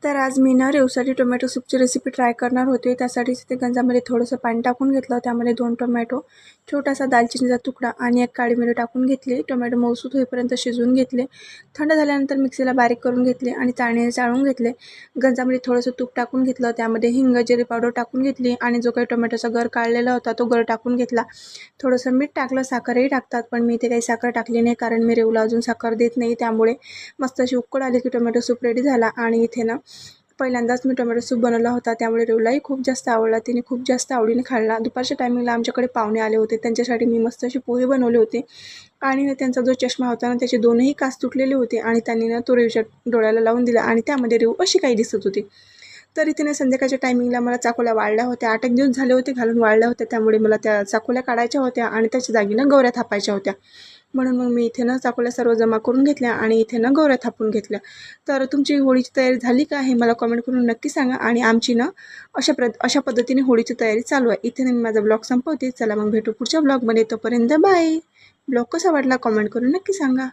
तर आज मी ना रेवसाठी टोमॅटो सूपची रेसिपी ट्राय करणार होते. त्यासाठी तिथे गंजामध्ये थोडंसं पाणी टाकून घेतलं. त्यामध्ये 2 टोमॅटो, छोटासा दालचिनीचा तुकडा आणि 1 काळी मिरी टाकून घेतली. टोमॅटो मऊसूत होईपर्यंत शिजवून घेतले. थंड झाल्यानंतर मिक्सीला बारीक करून घेतले आणि चाळणीने चाळून घेतले. गंजामध्ये थोडंसं तूप टाकून घेतलं. त्यामध्ये हिंग, जिरे पावडर टाकून घेतली आणि जो काही टोमॅटोचा गर काढलेला होता तो गर टाकून घेतला. थोडंसं मीठ टाकलं. साखरही टाकतात, पण मी इथे काही साखर टाकली नाही कारण मी रेवला अजून साखर देत नाही. त्यामुळे मस्त अशी उकळ आली की टोमॅटो सूप रेडी झाला. आणि इथे ना पहिल्यांदाच मी टोमॅटो सूप बनवला होता, त्यामुळे रेवलाही खूप जास्त आवडला. तिने खूप जास्त आवडीने खाल्ला. दुपारच्या टायमिंगला आमच्याकडे पाहुणे आले होते, त्यांच्यासाठी मी मस्त अशी पोहे बनवले होते. आणि ना त्यांचा जो चष्मा होता ना त्याचे दोनही काच तुटलेले होते आणि त्यांनी ना तो रेवच्या डोळ्याला लावून दिला आणि त्यामध्ये रेव अशी काही दिसत होती. तरी तिने संध्याकाळच्या टायमिंगला मला चाकोल्या वाळल्या होत्या. 8 एक दिवस झाले होते घालून वाळल्या होत्या, त्यामुळे मला त्या चाकोल्या काढायच्या होत्या आणि त्याच्या जागी ना गवऱ्या थापायच्या होत्या. म्हणून मग मी इथे ना चाकोल्या सर्व जमा करून घेतल्या आणि इथे ना गवऱ्या थापून घेतल्या. तर तुमची होळीची तयारी झाली का हे मला कमेंट करून नक्की सांगा. आणि आमची ना अशा पद्धतीने होळीची तयारी चालू आहे. इथे मी माझा ब्लॉग संपवते. चला मग भेटू पुढच्या ब्लॉगमध्ये. तोपर्यंत बाय. ब्लॉग कसा वाटला कमेंट करून नक्की सांगा.